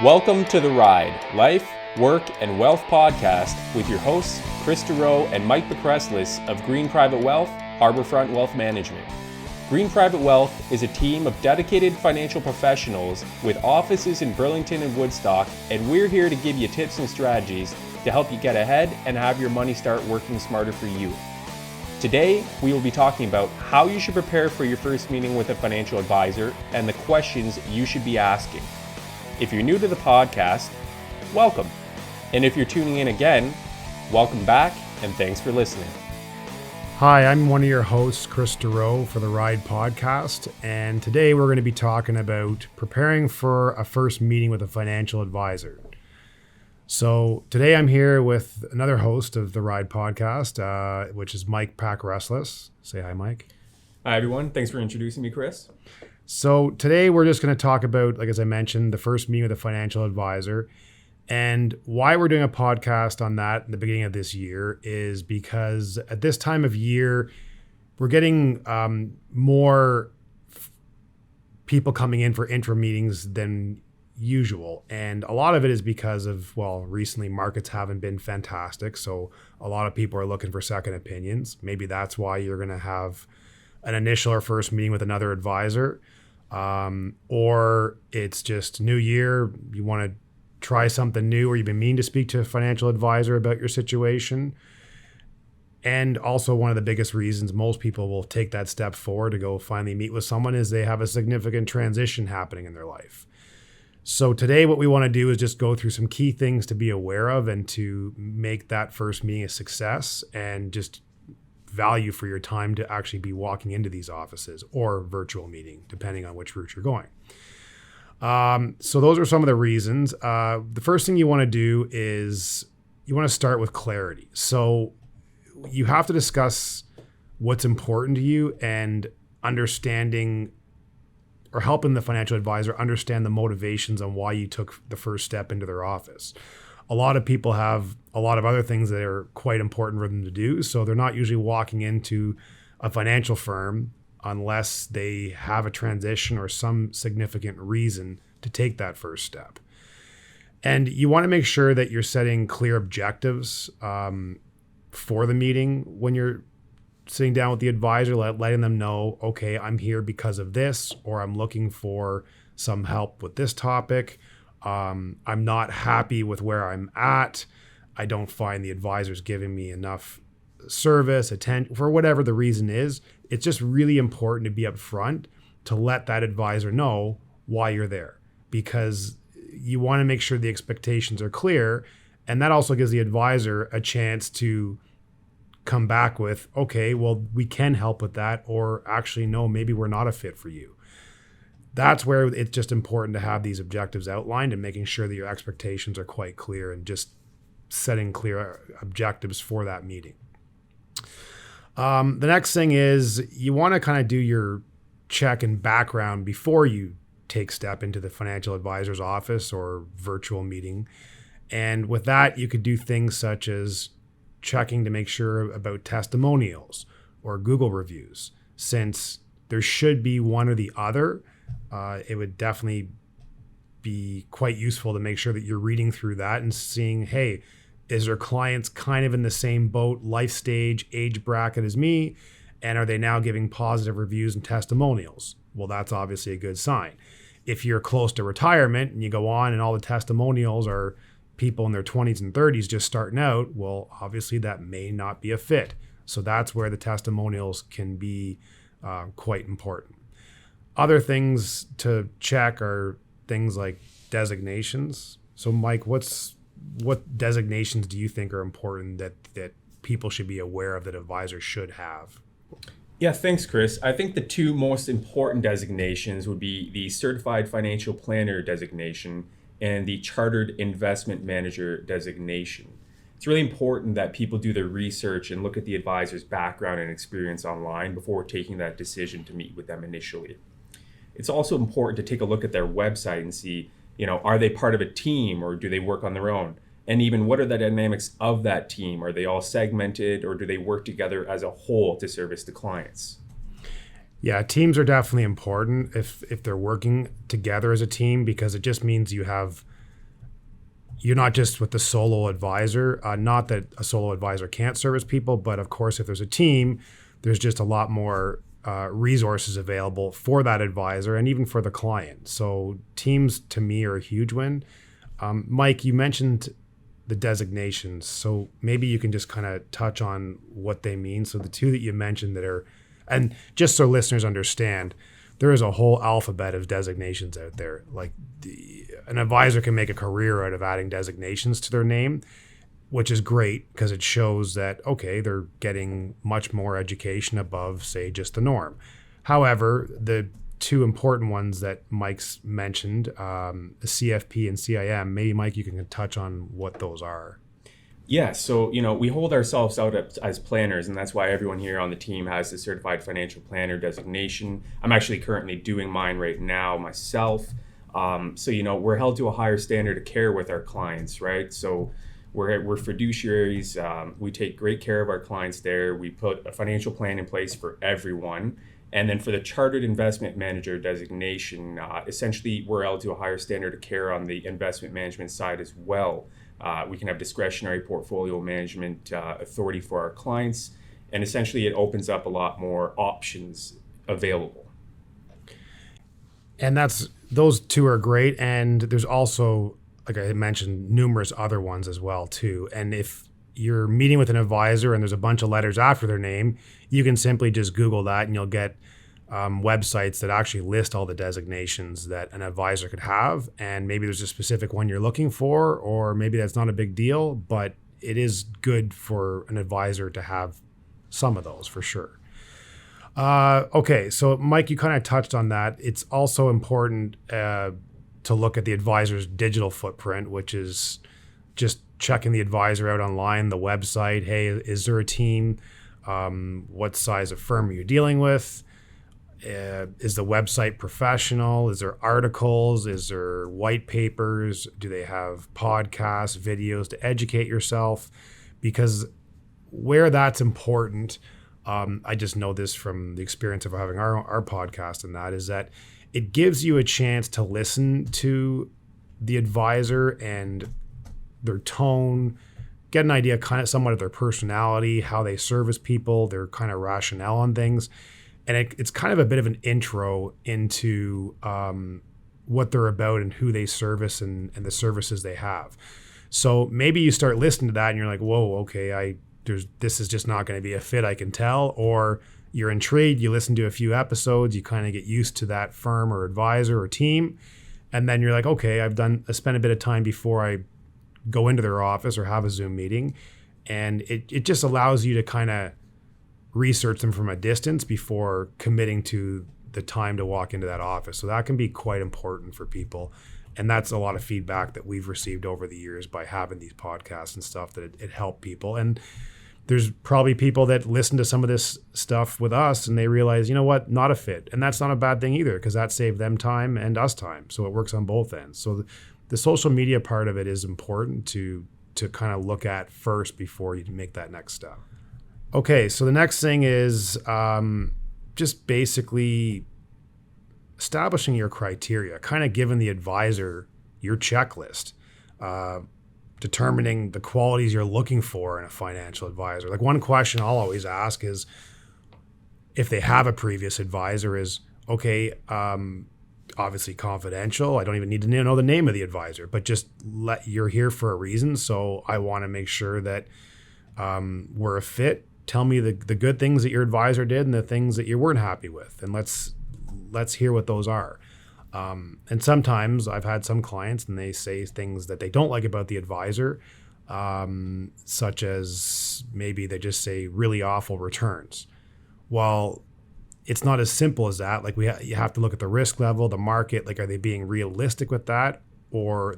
Welcome to The Ride, Life, Work, and Wealth podcast with your hosts, Kris Dureau and Mike Pakreslis of Green Private Wealth, Harborfront Wealth Management. Green Private Wealth is a team of dedicated financial professionals with offices in Burlington and Woodstock, and we're here to give you tips and strategies to help you get ahead and have your money start working smarter for you. Today, we will be talking about how you should prepare for your first meeting with a financial advisor and the questions you should be asking. If you're new to the podcast, welcome. And if you're tuning in again, welcome back and thanks for listening. Hi, I'm one of your hosts, Kris Dureau for the Ride podcast. And today we're going to be talking about preparing for a first meeting with a financial advisor. So today I'm here with another host of the Ride podcast, which is Mike Pakreslis. Say hi, Mike. Hi, everyone. Thanks for introducing me, Kris. So today we're just going to talk about, like as I mentioned, the first meeting with a financial advisor. And why we're doing a podcast on that in the beginning of this year is because at this time of year, we're getting more people coming in for interim meetings than usual. And a lot of it is because of, recently markets haven't been fantastic. So a lot of people are looking for second opinions. Maybe that's why you're going to have an initial or first meeting with another advisor. Or it's just new year, you want to try something new, or you've been meaning to speak to a financial advisor about your situation. And also one of the biggest reasons most people will take that step forward to go finally meet with someone is they have a significant transition happening in their life. So today what we want to do is just go through some key things to be aware of and to make that first meeting a success and just value for your time to actually be walking into these offices or virtual meeting, depending on which route you're going. So those are some of the reasons. The first thing you want to do is you want to start with clarity. So you have to discuss what's important to you and understanding or helping the financial advisor understand the motivations on why you took the first step into their office. A lot of people have a lot of other things that are quite important for them to do. So they're not usually walking into a financial firm unless they have a transition or some significant reason to take that first step. And you want to make sure that you're setting clear objectives for the meeting when you're sitting down with the advisor, letting them know, okay, I'm here because of this, or I'm looking for some help with this topic. I'm not happy with where I'm at. I don't find the advisor's giving me enough service, attention, for whatever the reason is. It's just really important to be upfront to let that advisor know why you're there, because you want to make sure the expectations are clear. And that also gives the advisor a chance to come back with, okay, well, we can help with that, or actually, no, maybe we're not a fit for you. That's where it's just important to have these objectives outlined and making sure that your expectations are quite clear and just setting clear objectives for that meeting. The next thing is you want to kind of do your check and background before you take step into the financial advisor's office or virtual meeting. And with that, you could do things such as checking to make sure about testimonials or Google reviews. Since there should be one or the other, it would definitely be quite useful to make sure that you're reading through that and seeing, hey, is their clients kind of in the same boat, life stage, age bracket as me? And are they now giving positive reviews and testimonials? Well, that's obviously a good sign. If you're close to retirement and you go on and all the testimonials are people in their 20s and 30s just starting out, well, obviously that may not be a fit. So that's where the testimonials can be quite important. Other things to check are things like designations. So Mike, what designations do you think are important that people should be aware of that advisors should have? Yeah, thanks, Kris. I think the two most important designations would be the Certified Financial Planner designation and the Chartered Investment Manager designation. It's really important that people do their research and look at the advisor's background and experience online before taking that decision to meet with them initially. It's also important to take a look at their website and see, are they part of a team or do they work on their own? And even what are the dynamics of that team? Are they all segmented or do they work together as a whole to service the clients? Yeah, teams are definitely important if they're working together as a team, because it just means you have you're not just with the solo advisor. Not that a solo advisor can't service people, but of course, if there's a team, there's just a lot more resources available for that advisor and even for the client. So teams to me are a huge win. Mike, you mentioned the designations. So maybe you can just kind of touch on what they mean. So the two that you mentioned that are, and just so listeners understand, there is a whole alphabet of designations out there. Like an advisor can make a career out of adding designations to their name, which is great because it shows that, okay, they're getting much more education above, say, just the norm. However, the two important ones that Mike's mentioned, the CFP and CIM, maybe Mike, you can touch on what those are. Yeah, so we hold ourselves out as planners, and that's why everyone here on the team has the Certified Financial Planner designation. I'm actually currently doing mine right now myself. So we're held to a higher standard of care with our clients, right? So we're fiduciaries. We take great care of our clients there. We put a financial plan in place for everyone. And then for the Chartered Investment Manager designation, essentially we're held to a higher standard of care on the investment management side as well. We can have discretionary portfolio management authority for our clients. And essentially it opens up a lot more options available. And those two are great. And there's also, like I mentioned, numerous other ones as well too. And if you're meeting with an advisor and there's a bunch of letters after their name, you can simply just Google that and you'll get websites that actually list all the designations that an advisor could have. And maybe there's a specific one you're looking for, or maybe that's not a big deal, but it is good for an advisor to have some of those for sure. Okay, so Mike, you kind of touched on that. It's also important to look at the advisor's digital footprint, which is just checking the advisor out online, the website. Hey, is there a team? What size of firm are you dealing with? Is the website professional? Is there articles? Is there white papers? Do they have podcasts, videos to educate yourself? Because where that's important, I just know this from the experience of having our podcast, and that is that it gives you a chance to listen to the advisor and their tone, get an idea kind of somewhat of their personality, how they service people, their kind of rationale on things. And it's kind of a bit of an intro into what they're about and who they service and the services they have. So maybe you start listening to that and you're like, whoa, okay, this is just not going to be a fit, I can tell. Or you're intrigued, you listen to a few episodes, you kind of get used to that firm or advisor or team. And then you're like, okay, I spent a bit of time before I go into their office or have a Zoom meeting. And it just allows you to kind of research them from a distance before committing to the time to walk into that office. So that can be quite important for people. And that's a lot of feedback that we've received over the years by having these podcasts and stuff, that it helped people. And there's probably people that listen to some of this stuff with us and they realize, you know what, not a fit. And that's not a bad thing either, because that saved them time and us time. So it works on both ends. So the social media part of it is important to kind of look at first before you make that next step. Okay, so the next thing is just basically establishing your criteria, kind of giving the advisor your checklist, determining the qualities you're looking for in a financial advisor. Like one question I'll always ask is, if they have a previous advisor, is, okay, obviously confidential. I don't even need to know the name of the advisor, but just you're here for a reason. So I want to make sure that we're a fit. Tell me the good things that your advisor did and the things that you weren't happy with. And let's hear what those are. And sometimes I've had some clients and they say things that they don't like about the advisor, such as maybe they just say really awful returns. Well, it's not as simple as that. Like you have to look at the risk level, the market. Like, are they being realistic with that, or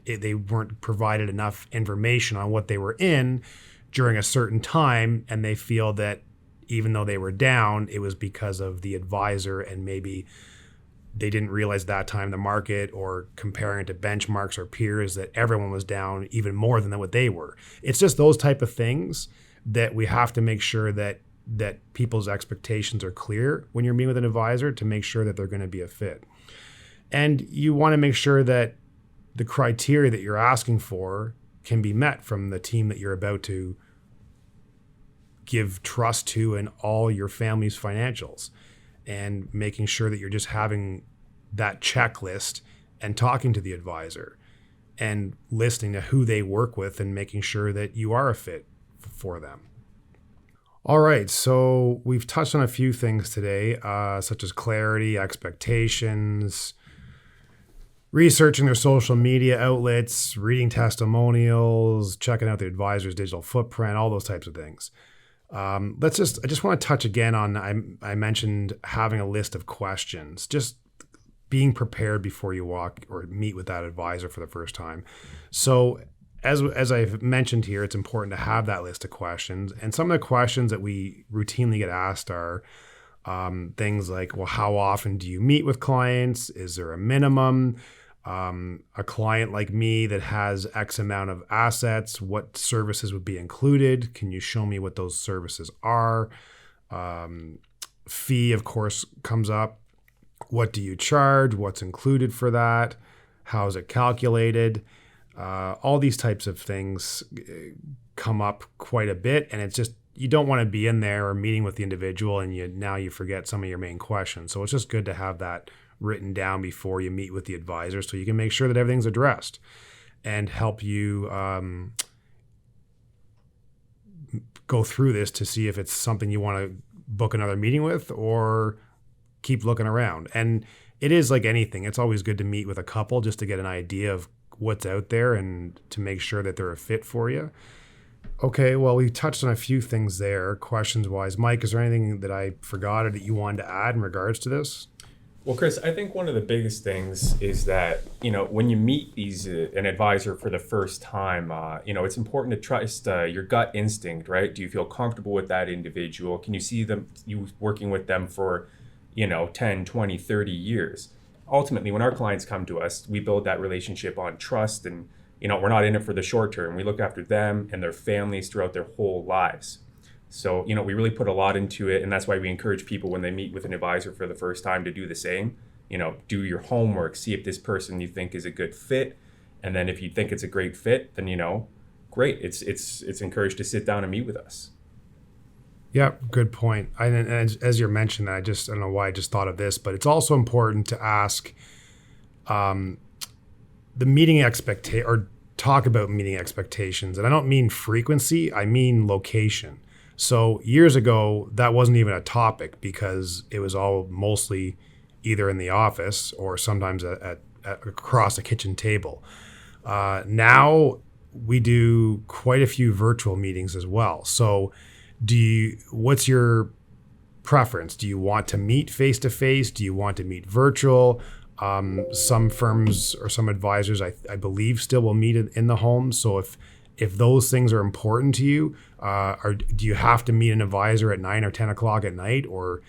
they weren't provided enough information on what they were in during a certain time, and they feel that even though they were down, it was because of the advisor, and maybe they didn't realize that time the market, or comparing it to benchmarks or peers, that everyone was down even more than what they were. It's just those type of things that we have to make sure that people's expectations are clear when you're meeting with an advisor, to make sure that they're going to be a fit. And you want to make sure that the criteria that you're asking for can be met from the team that you're about to give trust to in all your family's financials, and making sure that you're just having that checklist and talking to the advisor and listening to who they work with and making sure that you are a fit for them. All right, so we've touched on a few things today, such as clarity, expectations, researching their social media outlets, reading testimonials, checking out the advisor's digital footprint, all those types of things. I just want to touch again on, I mentioned having a list of questions, just being prepared before you walk or meet with that advisor for the first time. So as I've mentioned here, it's important to have that list of questions. And some of the questions that we routinely get asked are things like, well, how often do you meet with clients? Is there a minimum? A client like me that has X amount of assets, what services would be included? Can you show me what those services are? Fee, of course, comes up. What do you charge? What's included for that? How is it calculated? All these types of things come up quite a bit, and it's just, you don't want to be in there or meeting with the individual and you forget some of your main questions. So it's just good to have that written down before you meet with the advisor so you can make sure that everything's addressed and help you go through this to see if it's something you want to book another meeting with or keep looking around. And it is like anything. It's always good to meet with a couple just to get an idea of what's out there and to make sure that they're a fit for you. Okay, well, we touched on a few things there, questions-wise. Mike, is there anything that I forgot or that you wanted to add in regards to this? Well, Kris, I think one of the biggest things is that, when you meet an advisor for the first time, it's important to trust your gut instinct, right? Do you feel comfortable with that individual? Can you see you working with them for, 10, 20, 30 years? Ultimately, when our clients come to us, we build that relationship on trust, and, we're not in it for the short term. We look after them and their families throughout their whole lives. So, we really put a lot into it, and that's why we encourage people when they meet with an advisor for the first time to do the same. Do your homework, see if this person you think is a good fit, and then if you think it's a great fit, then great. It's encouraged to sit down and meet with us. Yeah, good point. And as you mentioned, I don't know why I just thought of this, but it's also important to ask the meeting expectation or talk about meeting expectations. And I don't mean frequency, I mean location. So years ago, that wasn't even a topic because it was all mostly either in the office or sometimes at across a kitchen table. Now we do quite a few virtual meetings as well. So what's your preference? Do you want to meet face-to-face? Do you want to meet virtual? Some firms or some advisors, I believe, still will meet in the home. So if those things are important to you, do you have to meet an advisor at 9 or 10 o'clock at night or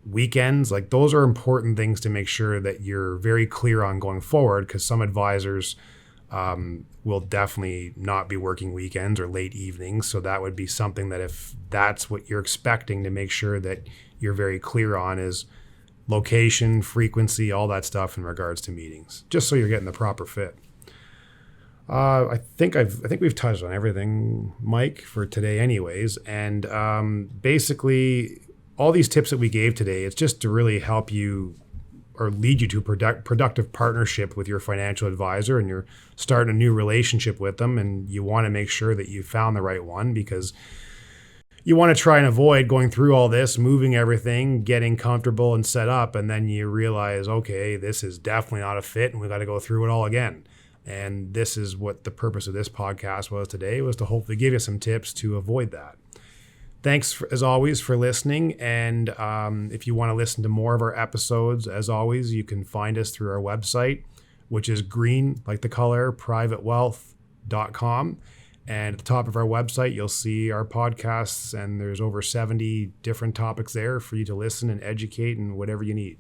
weekends? Like, those are important things to make sure that you're very clear on going forward, because some advisors will definitely not be working weekends or late evenings. So that would be something that, if that's what you're expecting, to make sure that you're very clear on is location, frequency, all that stuff in regards to meetings, just so you're getting the proper fit. I think we've touched on everything, Mike, for today anyways. And basically all these tips that we gave today, it's just to really help you or lead you to productive partnership with your financial advisor, and you're starting a new relationship with them, and you want to make sure that you found the right one, because you want to try and avoid going through all this, moving everything, getting comfortable and set up, and then you realize, okay, this is definitely not a fit and we got to go through it all again. And this is what the purpose of this podcast was today, was to hopefully give you some tips to avoid that. Thanks, as always, for listening. And if you want to listen to more of our episodes, as always, you can find us through our website, which is green, like the color, privatewealth.com. And at the top of our website, you'll see our podcasts, and there's over 70 different topics there for you to listen and educate and whatever you need.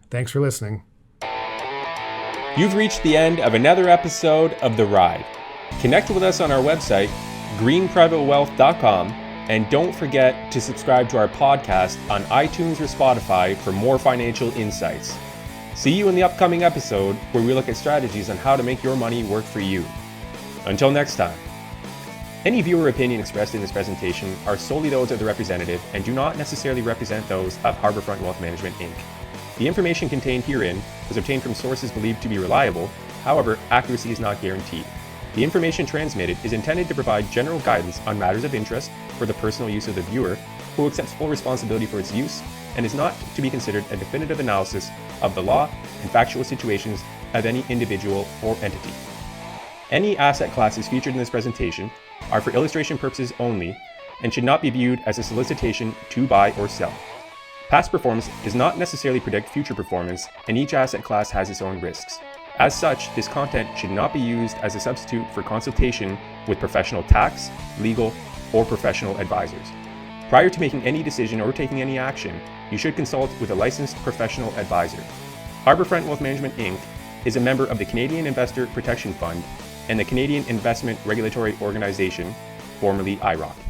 Thanks for listening. You've reached the end of another episode of The Ride. Connect with us on our website, greenprivatewealth.com, and don't forget to subscribe to our podcast on iTunes or Spotify for more financial insights. See you in the upcoming episode where we look at strategies on how to make your money work for you. Until next time. Any viewer opinion expressed in this presentation are solely those of the representative and do not necessarily represent those of Harbourfront Wealth Management, Inc. The information contained herein was obtained from sources believed to be reliable. However, accuracy is not guaranteed. The information transmitted is intended to provide general guidance on matters of interest for the personal use of the viewer, who accepts full responsibility for its use, and is not to be considered a definitive analysis of the law and factual situations of any individual or entity. Any asset classes featured in this presentation are for illustration purposes only and should not be viewed as a solicitation to buy or sell. Past performance does not necessarily predict future performance, and each asset class has its own risks. As such, this content should not be used as a substitute for consultation with professional tax, legal, or professional advisors. Prior to making any decision or taking any action, you should consult with a licensed professional advisor. Harbourfront Wealth Management, Inc. is a member of the Canadian Investor Protection Fund and the Canadian Investment Regulatory Organization, formerly IROC.